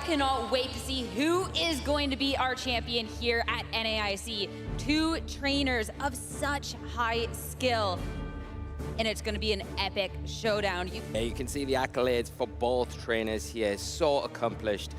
cannot wait to see who is going to be our champion here at NAIC. Two trainers of such high skill, and it's going to be an epic showdown. Yeah, you can see the accolades for both trainers here, so accomplished.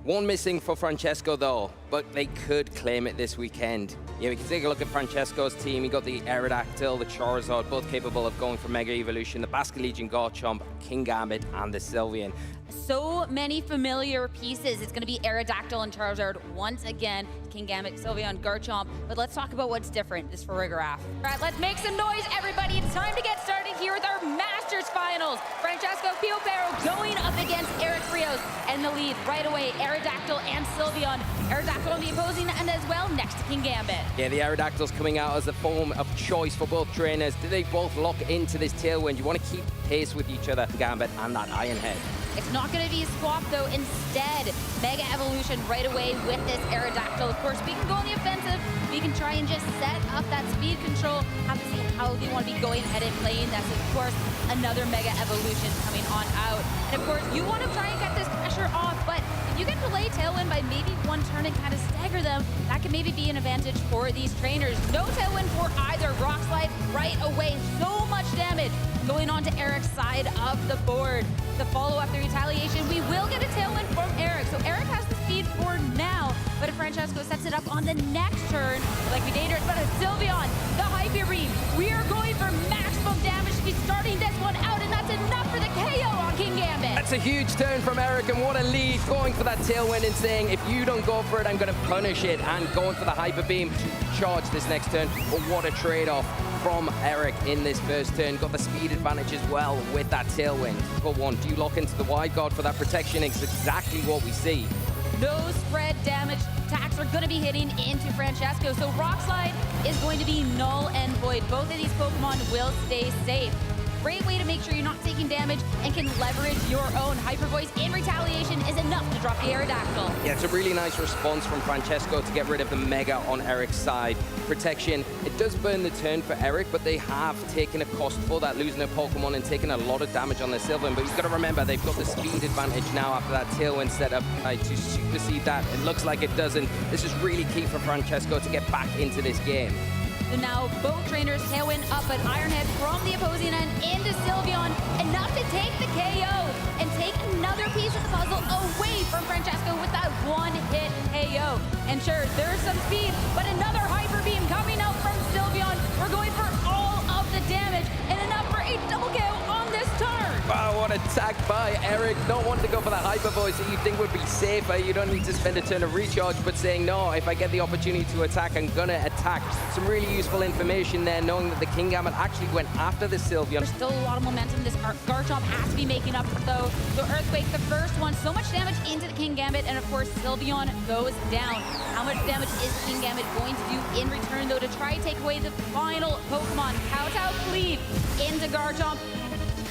One missing for Francesco though, but they could claim it this weekend. Yeah, we can take a look at Francesco's team. You got the Aerodactyl, the Charizard, both capable of going for Mega Evolution, the Basculegion, Garchomp, Kingambit, and the Sylveon. So many familiar pieces. It's going to be Aerodactyl and Charizard once again, Kingambit, Sylveon, Garchomp. But let's talk about what's different this Farigiraf. All right, let's make some noise, everybody. It's time to get started here with our Masters Finals. Francesco Piopero going up against Eric Rios, and the lead right away, Aerodactyl and Sylveon. Aerodactyl on the opposing end as well, next to Kingambit. Yeah, the Aerodactyl's coming out as a form of choice for both trainers. Do they both lock into this Tailwind? You want to keep pace with each other, Gambit and that Iron Head. It's not going to be a swap, though. Instead, Mega Evolution right away with this Aerodactyl. Of course, we can go on the offensive. We can try and just set up that speed control. Have to see how they want to be going ahead and playing. That's, of course, another Mega Evolution coming on out. And, of course, you want to try and get this pressure off, but if you can delay Tailwind by maybe one turn and kind of stagger them, that can maybe be an advantage for these trainers. No Tailwind for either. Rock Slide right away. So much damage going on to Eric's side of the board. To follow up the retaliation, we will get a Tailwind from Eric. So Eric has the speed for now, but if Francesco sets it up on the next turn, it might be dangerous. But a Sylveon, the Hyper Beam, we are going for maximum damage to be starting this one out, and that's enough for the KO on Kingambit. That's a huge turn from Eric, and what a lead, going for that Tailwind and saying, if you don't go for it, I'm going to punish it, and going for the Hyper Beam to charge this next turn. But what a trade-off from Eric in this first turn. Got the speed advantage as well with that Tailwind. But one, do you lock into the wide guard for that protection? It's exactly what we see. No spread damage attacks are going to be hitting into Francesco, so Rock Slide is going to be null and void. Both of these Pokemon will stay safe. Great way to make sure you're not taking damage and can leverage your own. Hyper Voice in retaliation is enough to drop the Aerodactyl. Yeah, it's a really nice response from Francesco to get rid of the Mega on Eric's side. Protection, it does burn the turn for Eric, but they have taken a cost for that, losing a Pokemon and taking a lot of damage on the Sylveon. But you've got to remember, they've got the speed advantage now after that Tailwind setup to supersede that. It looks like it doesn't. This is really key for Francesco to get back into this game. So now both trainers Tailwind up an Iron Head from the opposing end into Sylveon, enough to take the KO and take another piece of the puzzle away from Francesco with that one-hit KO. And sure, there's some speed, but another Hyper Beam coming out from Sylveon. We're going for all of the damage and enough for a double KO on this turn. Wow, what attack by Eric. Not wanting to go for that Hyper Voice that you think would be safer. You don't need to spend a turn of recharge, but saying, no, if I get the opportunity to attack, I'm gonna attack. Some really useful information there, knowing that the Kingambit actually went after the Sylveon. There's still a lot of momentum this Garchomp has to be making up for, though. So Earthquake, the first one, so much damage into the Kingambit, and of course, Sylveon goes down. How much damage is Kingambit going to do in return, though, to try and take away the final Pokemon? Kowtow Cleave into Garchomp,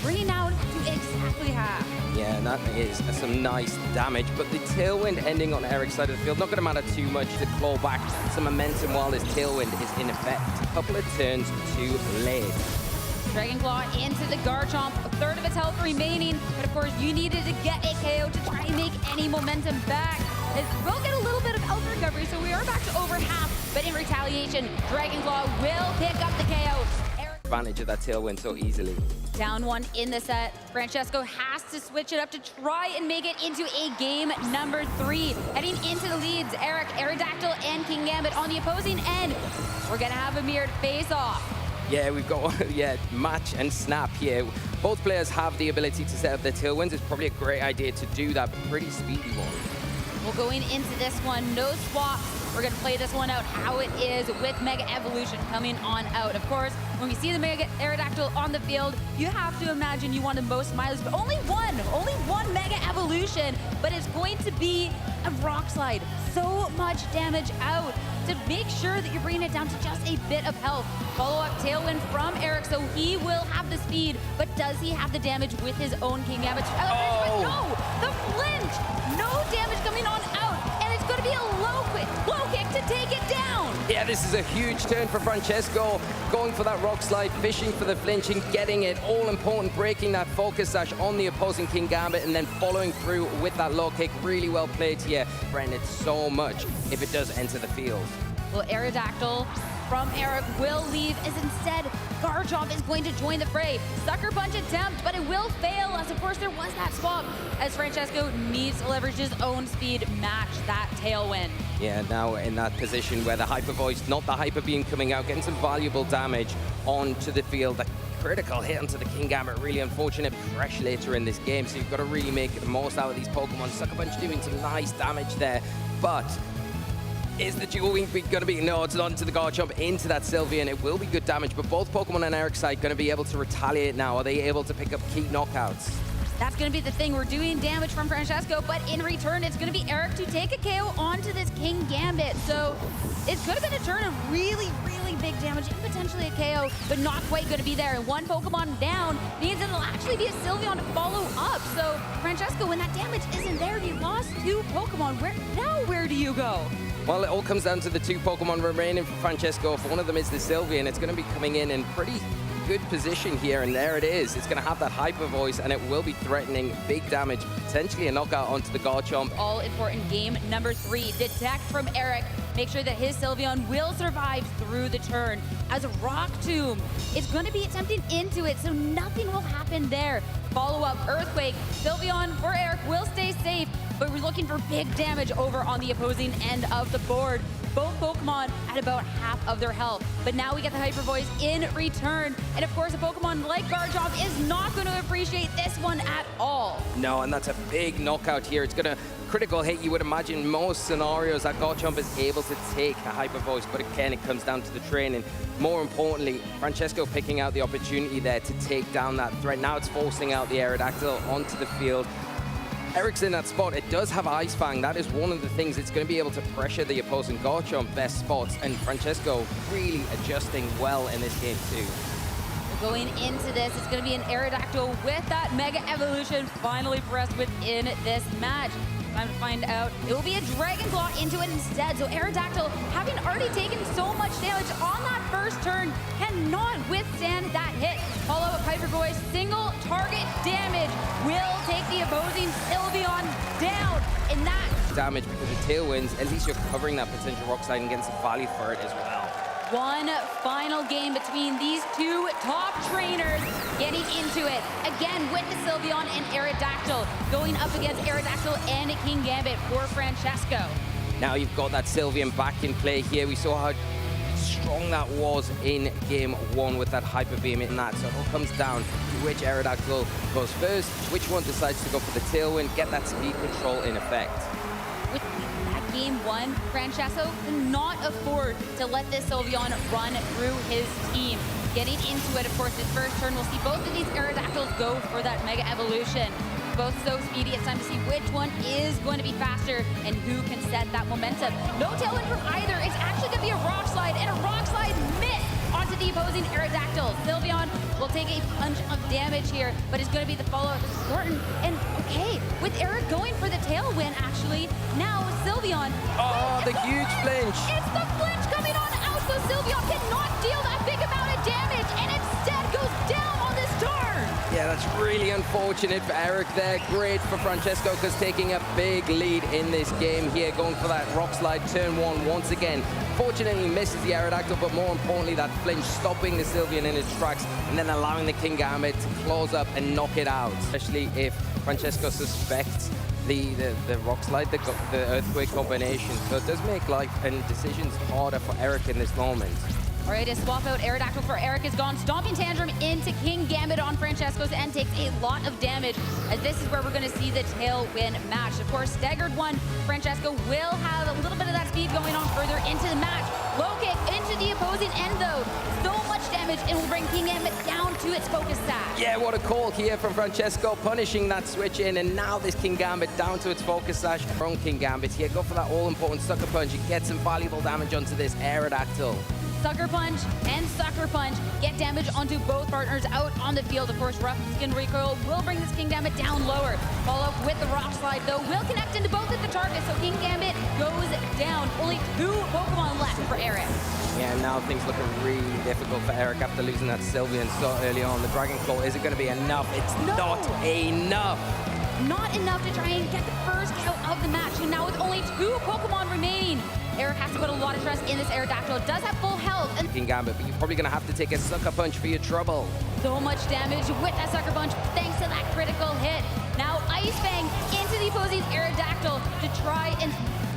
bringing down to exactly half. Yeah, and that is some nice damage, but the Tailwind ending on Eric's side of the field, not going to matter too much to claw back some momentum while this Tailwind is in effect. A couple of turns too late. Dragon Claw into the Garchomp, a third of its health remaining, but of course you needed to get a KO to try and make any momentum back. It will get a little bit of health recovery, so we are back to over half, but in retaliation, Dragon Claw will pick up the KO. Advantage of that Tailwind so easily. Down one in the set. Francesco has to switch it up to try and make it into a game number 3. Heading into the leads, Eric, Aerodactyl, and Kingambit on the opposing end. We're gonna have a mirrored face-off. Yeah, we've got match and snap here. Both players have the ability to set up their Tailwinds. It's probably a great idea to do that. Pretty speedy one. Well, going into this one, no swaps. We're going to play this one out how it is with Mega Evolution coming on out. Of course, when we see the Mega Aerodactyl on the field, you have to imagine you want the most mileage, but only one Mega Evolution, but it's going to be a Rock Slide. So much damage out to make sure that you're bringing it down to just a bit of health. Follow-up Tailwind from Eric, so he will have the speed, but does he have the damage with his own Kingambit? Oh. No, the flinch, no damage coming on out, and it's going to be a low kick to take it down. Yeah, this is a huge turn for Francesco, going for that rock slide, fishing for the flinch and getting it. All important, breaking that focus sash on the opposing King Gambit and then following through with that low kick. Really well played here. Branded so much if it does enter the field. Well, Aerodactyl from Eric will leave as instead Garchomp is going to join the fray. Sucker punch attempt, but it will fail as of course there was that swap as Francesco needs to leverage his own speed, match that tailwind. Yeah, now in that position where the Hyper Voice, not the Hyper Beam coming out, getting some valuable damage onto the field. That critical hit onto the King Gambit, really unfortunate pressure later in this game, so you've got to really make the most out of these Pokemon. Sucker Punch doing some nice damage there, but is the dual wing beat going to be? No, it's not into the Garchomp, into that Sylveon. It will be good damage, but both Pokemon on Eric's side going to be able to retaliate now. Are they able to pick up key knockouts? That's going to be the thing. We're doing damage from Francesco, but in return, it's going to be Eric to take a KO onto this King Gambit. So it's going to be a turn of really, really big damage and potentially a KO, but not quite going to be there. And one Pokemon down means it'll actually be a Sylveon to follow up. So Francesco, when that damage isn't there, he lost 2 Pokemon. Where do you go? Well, it all comes down to the 2 Pokemon remaining for Francesco. If one of them is the Sylveon, it's going to be coming in pretty good position here, and there it is. It's going to have that Hyper Voice, and it will be threatening big damage, potentially a knockout onto the Garchomp. All important game number 3, Detect from Eric. Make sure that his Sylveon will survive through the turn. As a Rock Tomb, it's going to be attempting into it, so nothing will happen there. Follow-up Earthquake. Sylveon for Eric will stay safe, but we're looking for big damage over on the opposing end of the board. Both Pokemon at about half of their health, but now we get the Hyper Voice in return. And of course, a Pokemon like Garchomp is not going to appreciate this one at all. No, and that's a big knockout here. It's going to critical hit. You would imagine most scenarios that Garchomp is able to take a Hyper Voice, but again, it comes down to the training. More importantly, Francesco picking out the opportunity there to take down that threat. Now it's forcing out the Aerodactyl onto the field. Eric's in that spot. It does have Ice Fang. That is one of the things. It's going to be able to pressure the opposing Garchomp best spots, and Francesco really adjusting well in this game too. Going into this, it's going to be an Aerodactyl with that Mega Evolution finally pressed within this match. Time to find out. It will be a Dragon Claw into it instead. So Aerodactyl, having already taken so much damage on that first turn, cannot withstand that hit. Follow-up Hyper Voice, single target damage will take the opposing Sylveon down. And that damage because of Tailwinds, at least you're covering that potential Rock Slide and getting some value for it as well. One final game between these 2 top trainers getting into it. Again, with the Sylveon and Aerodactyl going up against Aerodactyl and King Gambit for Francesco. Now you've got that Sylveon back in play here. We saw how strong that was in game 1 with that Hyper Beam in that. So it all comes down to which Aerodactyl goes first, which one decides to go for the Tailwind, get that speed control in effect. With that game 1, Francesco cannot afford to let this Sylveon run through his team. Getting into it, of course, his first turn, we'll see both of these Aerodactyls go for that Mega Evolution. Both so speedy, it's time to see which one is going to be faster and who can set that momentum. No tailwind from either. It's actually going to be a Rock Slide, and a Rock Slide miss onto the opposing Aerodactyl. Sylveon will take a punch of damage here, but it's going to be the follow-up that's important. And okay, with Eric going for the tailwind, actually, now Sylveon. Oh, the huge flinch. It's the flinch coming on out, so Sylveon cannot deal that big amount of damage, and instead goes down on this turn. Yeah, that's really unfortunate for Eric there. Great for Francesco, because taking a big lead in this game here, going for that Rock Slide turn 1 once again. Fortunately misses the Aerodactyl, but more importantly that flinch, stopping the Sylveon in its tracks and then allowing the King Gambit to close up and knock it out. Especially if Francesco suspects the Rock Slide, the Earthquake combination. So it does make life and decisions harder for Eric in this moment. All right, a swap out Aerodactyl for Eric is gone. Stomping Tantrum into King Gambit on Francesco's end takes a lot of damage, as this is where we're going to see the tailwind match. Of course, staggered 1, Francesco will have a little bit of that speed going on further into the match. Low kick into the opposing end, though. So much damage, and will bring King Gambit down to its focus sash. Yeah, what a call here from Francesco, punishing that switch in, and now this King Gambit down to its focus sash. From King Gambit here, go for that all-important Sucker Punch and get some valuable damage onto this Aerodactyl. Sucker Punch and Sucker Punch get damage onto both partners out on the field. Of course, Rough Skin Recoil will bring this King Gambit down lower. Follow up with the Rock Slide, though, will connect into both of the targets, so King Gambit goes down. Only 2 Pokemon left for Eric. Yeah, now things looking really difficult for Eric after losing that Sylveon so early on. The Dragon Claw isn't going to be enough. It's not enough. Not enough to try and get the first kill of the match. And now with only 2 Pokemon remaining, Eric has to put a lot of trust in this Aerodactyl. It does have full health. And Gambit, but you're probably going to have to take a Sucker Punch for your trouble. so much damage with that Sucker Punch thanks to that critical hit. Now Ice Fang into the opposing Aerodactyl to try and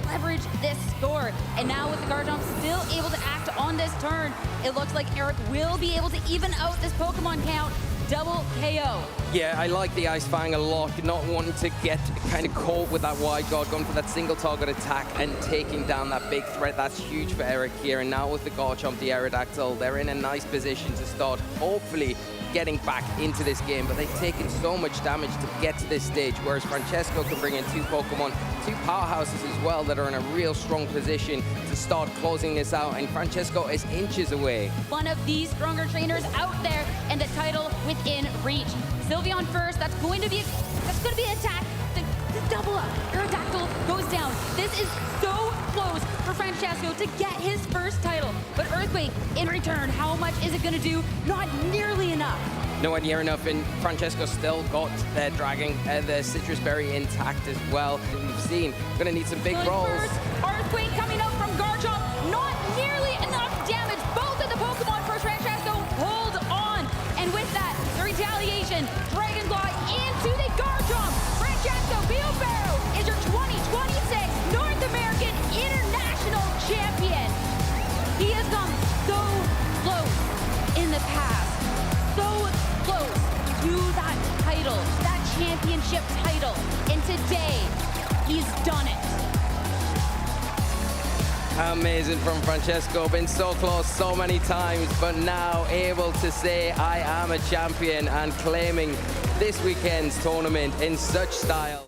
leverage this score. And now with the Garchomp still able to act on this turn, it looks like Eric will be able to even out this Pokemon count. Double KO. Yeah, I like the Ice Fang a lot, not wanting to get kind of caught with that wide guard, going for that single target attack and taking down that big threat. That's huge for Eric here. And now with the Garchomp, the Aerodactyl, they're in a nice position to start hopefully getting back into this game, but they've taken so much damage to get to this stage, whereas Francesco can bring in 2 Pokemon, 2 powerhouses as well that are in a real strong position to start closing this out, and Francesco is inches away. One of the stronger trainers out there and the title within reach. Sylveon first, that's going to be an attack. The double up. Aerodactyl goes down. This is so close for Francesco to get his first title. But Earthquake, in return, how much is it going to do? Not nearly enough. Nowhere near enough, and Francesco still got their the Citrus Berry intact as well. We've seen, gonna need some big rolls. First, Earthquake coming out from Garchomp, not nearly enough damage. Both of the Pokemon for Francesco hold on. And with that, the retaliation, Dragon Claw into the Garchomp. Francesco Biobaro is your 2026 North American International Champion. He has come so close in the past, so close to that title, that championship title, and today he's done it. Amazing from Francesco, been so close so many times, but now able to say I am a champion and claiming this weekend's tournament in such style.